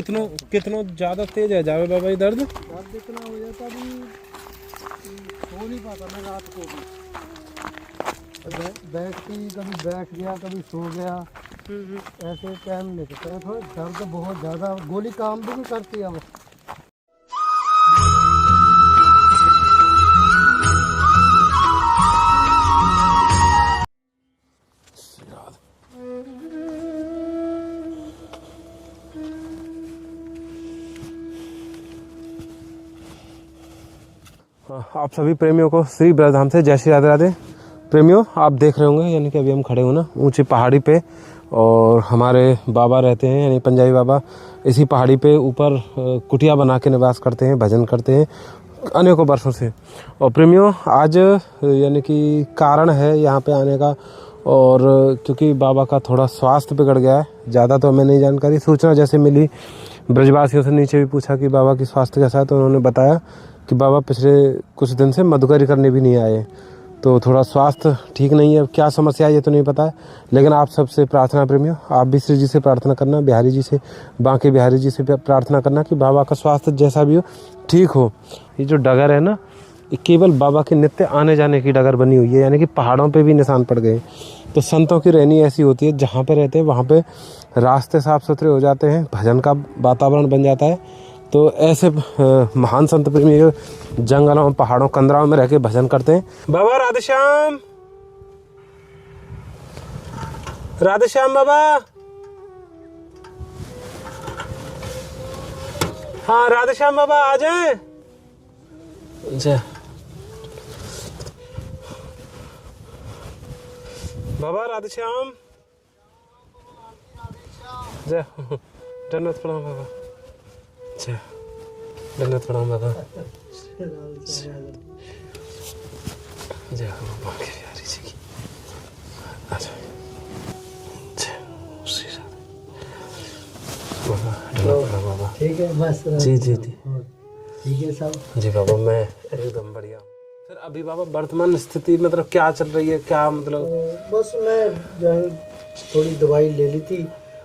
कितनों ज़्यादा तेज है जावे बाबा ये दर्द इतना हो जाता भी सो नहीं पाता मैं रात को भी बैठती कभी बैठ गया कभी सो गया ऐसे टाइम नहीं सकता थोड़ा दर्द बहुत ज़्यादा गोली काम भी नहीं करती अब। आप सभी प्रेमियों को श्री ब्रजधाम से जय श्री राधे राधे। प्रेमियों आप देख रहे होंगे यानी कि अभी हम खड़े हो ना ऊंची पहाड़ी पे और हमारे बाबा रहते हैं यानी पंजाबी बाबा इसी पहाड़ी पे ऊपर कुटिया बना के निवास करते हैं, भजन करते हैं अनेकों वर्षों से। और प्रेमियों आज यानी कि कारण है यहाँ पे आने का और क्योंकि बाबा का थोड़ा स्वास्थ्य बिगड़ गया है, ज़्यादा तो हमें नहीं जानकारी, सूचना जैसे मिली ब्रजवासियों से नीचे भी पूछा कि बाबा की स्वास्थ्य कैसा है तो उन्होंने बताया कि बाबा पिछले कुछ दिन से मधुकरी करने भी नहीं आए, तो थोड़ा स्वास्थ्य ठीक नहीं है। क्या समस्या है ये तो नहीं पता है, लेकिन आप सबसे प्रार्थना प्रेमियों आप भी श्री जी से प्रार्थना करना, बिहारी जी से, बांके बिहारी जी से प्रार्थना करना कि बाबा का स्वास्थ्य जैसा भी हो ठीक हो। ये जो डगर है ना ये केवल बाबा के नित्य आने जाने की डगर बनी हुई है, यानी कि पहाड़ों पे भी निशान पड़ गए। तो संतों की रहनी ऐसी होती है जहाँ पे रहते हैं वहाँ पे रास्ते साफ सुथरे हो जाते हैं, भजन का वातावरण बन जाता है। तो ऐसे महान संत प्रेमी जंगलों पहाड़ों कंदराओं में रह के भजन करते हैं। बाबा राधेश्याम, राधेश्याम बाबा, हाँ राधेश्याम बाबा आ जाए। जय बाबा राधेश्याम, जय धन्यवाद प्रणाम बाबा, जय धन्यवाद प्रणाम बाबा, जय बाबा के बिहारी जी की। अच्छा बाबा धन्यवाद प्रणाम बाबा। ठीक है बस जी जी जी ठीक है सब जी बाबा मैं एकदम बढ़िया। सर अभी बाबा वर्तमान स्थिति मतलब क्या चल रही है, क्या मतलब? बस मैं जो है थोड़ी दवाई ले ली थी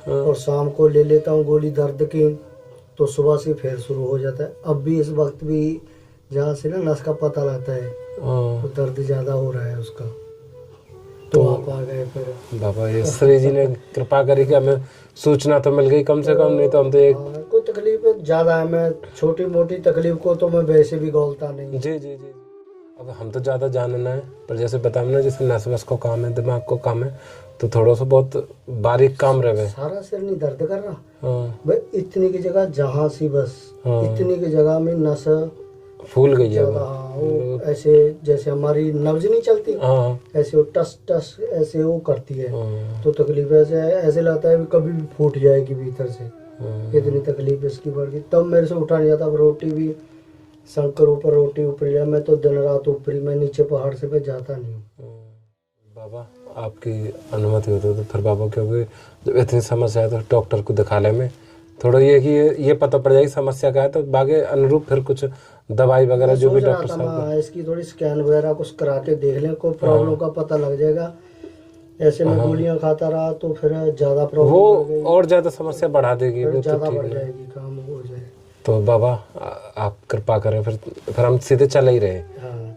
और शाम को ले लेता हूँ गोली दर्द की, तो सुबह से फिर शुरू हो जाता है। अब भी इस वक्त भी जहाँ से ना नस का पता लगता है तो दर्द ज़्यादा हो रहा है उसका, तो आप आ गए फिर। बाबा ये श्री जी ने कृपा करी कि हमें सूचना तो मिल गई कम से कम, नहीं तो हम तो एक कोई तकलीफ ज़्यादा है, मैं छोटी मोटी तकलीफ को तो मैं वैसे भी गौलता नहीं। जी जी जी अब हम तो ज़्यादा जानना है, पर जैसे बताया ना जैसे नस वस को काम है, दिमाग को काम है, तो थोड़ा सा बहुत बारीक काम रहे। सारा सिर नहीं दर्द कर रहा भाई, इतनी की जगह जहाँ सी बस इतनी की जगह में नस फूल गई है वो ऐसे जैसे हमारी नब्ज नहीं चलती ऐसे वो टस टस ऐसे वो करती है। तो तकलीफ ऐसे लगता है कभी भी फूट जाएगी भीतर से, इतनी तकलीफ इसकी बढ़ गई। तब मेरे से उठा नहीं जाता। अब रोटी भी शंकर ऊपर रोटी ऊपरी है, मैं तो दिन रात ऊपरी, मैं नीचे पहाड़ से पे जाता नहीं। बाबा आपकी अनुमति होती तो फिर बाबा क्योंकि जब इतनी समस्या है तो डॉक्टर को दिखा ले में थोड़ा ये कि ये पता पड़ जाएगी समस्या क्या है, तो बाकी अनुरूप फिर कुछ दवाई वगैरह जो भी डॉक्टर साहब इसकी थोड़ी स्कैन वगैरह कुछ करा के देख लें, कोई प्रॉब्लम का पता लग जाएगा। ऐसे में गोलियां खाता रहा तो फिर ज्यादा प्रॉब्लम वो और ज्यादा समस्या बढ़ा देगी, ज्यादा बढ़ जाएगी, काम हो जाए। तो बाबा आप कृपा करें, फिर हम सीधे चले ही रहे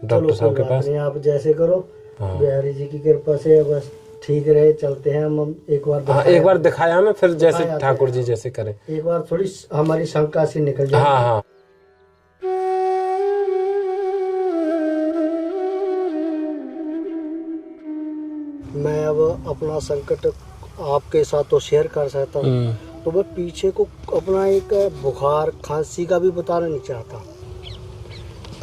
डॉक्टर साहब के पास। आप जैसे करो, बिहारी जी की कृपा से बस ठीक रहे, चलते हैं हम। एक बार दिखाया हमें, फिर जैसे ठाकुर जी जैसे करें, एक बार थोड़ी हमारी शंका से निकल जाए। हाँ हाँ मैं अब अपना संकट आपके साथ तो शेयर कर सकता हूँ, तो मैं पीछे को अपना एक बुखार खांसी का भी बताना नहीं चाहता।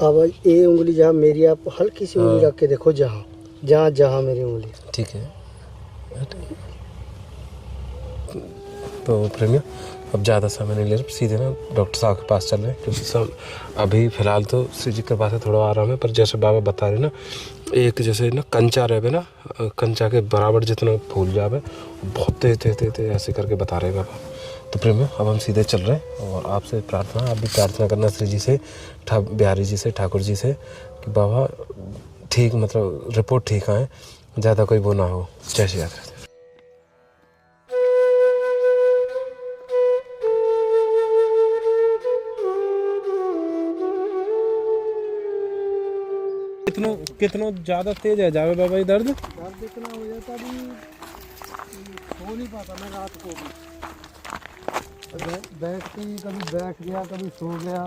अब ये उंगली जहाँ मेरी, आप हल्की सी उंगली रख के देखो, जहाँ जहाँ जहाँ मेरी उंगली, ठीक है। तो प्रेमियों अब ज़्यादा समय नहीं ले रहे, सीधे ना डॉक्टर साहब के पास चल रहे हैं, क्योंकि सब अभी फ़िलहाल तो श्री जी के पास है थोड़ा आराम है, पर जैसे बाबा बता रहे ना एक जैसे ना कंचा रहे ना, कंचा के बराबर जितना फूल जावे बहुत तेज ऐसे करके बता रहे बाबा। तो प्रेमियों अब हम सीधे चल रहे हैं और आपसे प्रार्थना, आप भी प्रार्थना करना श्री जी से, बिहारी जी से, ठाकुर जी से कि बाबा ठीक मतलब रिपोर्ट ठीक आए, ज़्यादा कोई वो ना हो। जय श्री राधे। कितनो ज्यादा तेज है जावे बाबा ये दर्द? दर्द इतना हो जाता भी सो नहीं पाता मैं रात को भी। बैठ के कभी बैठ गया कभी सो गया,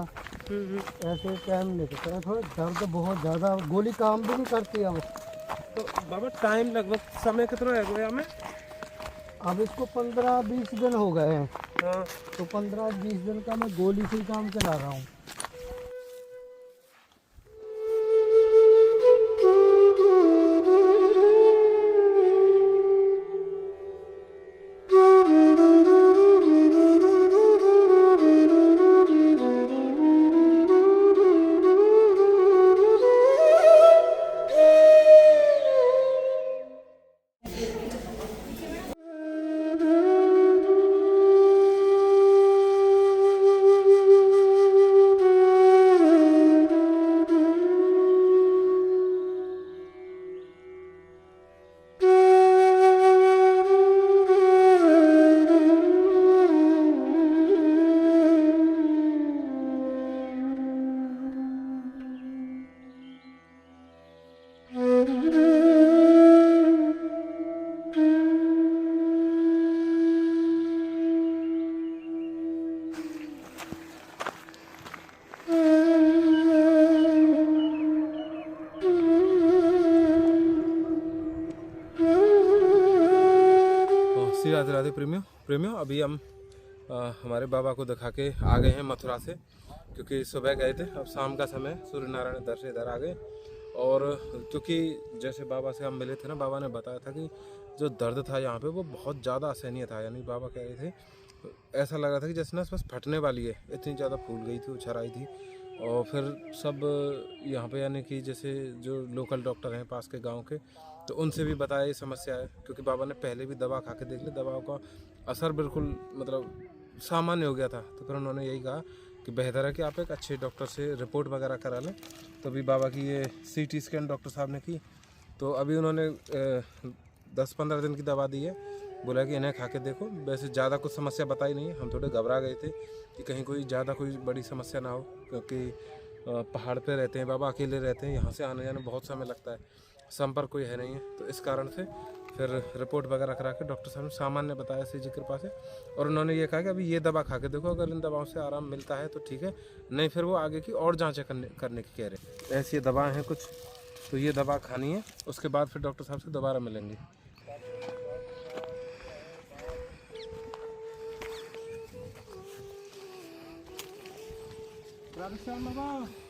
ऐसे टाइम नहीं करता है। थोड़ा दर्द बहुत ज़्यादा, गोली काम भी नहीं करती अब। तो बाबा टाइम लगभग समय कितना है गोया में? अब इसको 15-20 दिन हो गए हैं। हाँ। तो 15-20 दिन का मैं गोली से ही काम चला रहा हूँ। राधे राधे प्रेमियों अभी हम हमारे बाबा को दिखा के आ गए हैं मथुरा से, क्योंकि सुबह गए थे, अब शाम का समय सूर्य नारायण इधर से इधर आ गए। और क्योंकि जैसे बाबा से हम मिले थे ना, बाबा ने बताया था कि जो दर्द था यहाँ पे वो बहुत ज़्यादा असहनीय था। यानी बाबा कह रहे थे ऐसा लग रहा था कि जैसे ना बस फटने वाली है, इतनी ज़्यादा फूल गई थी, उछर आई थी। और फिर सब यहाँ पे यानी कि जैसे जो लोकल डॉक्टर हैं पास के गांव के, तो उनसे भी बताया ये समस्या है, क्योंकि बाबा ने पहले भी दवा खा के देख ली, दवाओं का असर बिल्कुल मतलब सामान्य हो गया था। तो फिर उन्होंने यही कहा कि बेहतर है कि आप एक अच्छे डॉक्टर से रिपोर्ट वगैरह करा लें। तो अभी बाबा की ये CT स्कैन डॉक्टर साहब ने की, तो अभी उन्होंने 10-15 दिन की दवा दी है, बोला कि इन्हें खा के देखो। वैसे ज़्यादा कुछ समस्या बताई नहीं है, हम थोड़े घबरा गए थे कि कहीं कोई ज़्यादा कोई बड़ी समस्या ना हो, क्योंकि पहाड़ पे रहते हैं बाबा, अकेले रहते हैं, यहाँ से आने जाने बहुत समय लगता है, संपर्क कोई है नहीं है। तो इस कारण से फिर रिपोर्ट वगैरह करा के डॉक्टर साहब ने सामान्य बताया श्री जी कृपा से, और उन्होंने ये कहा कि अभी ये दवा खा के देखो, अगर इन दवाओं से आराम मिलता है तो ठीक है, नहीं फिर वो आगे की और जाँचें करने की कह रहे हैं। ऐसी दवाएँ हैं कुछ, तो ये दवा खानी है, उसके बाद फिर डॉक्टर साहब से दोबारा मिलेंगे। राधे श्याम बाबा।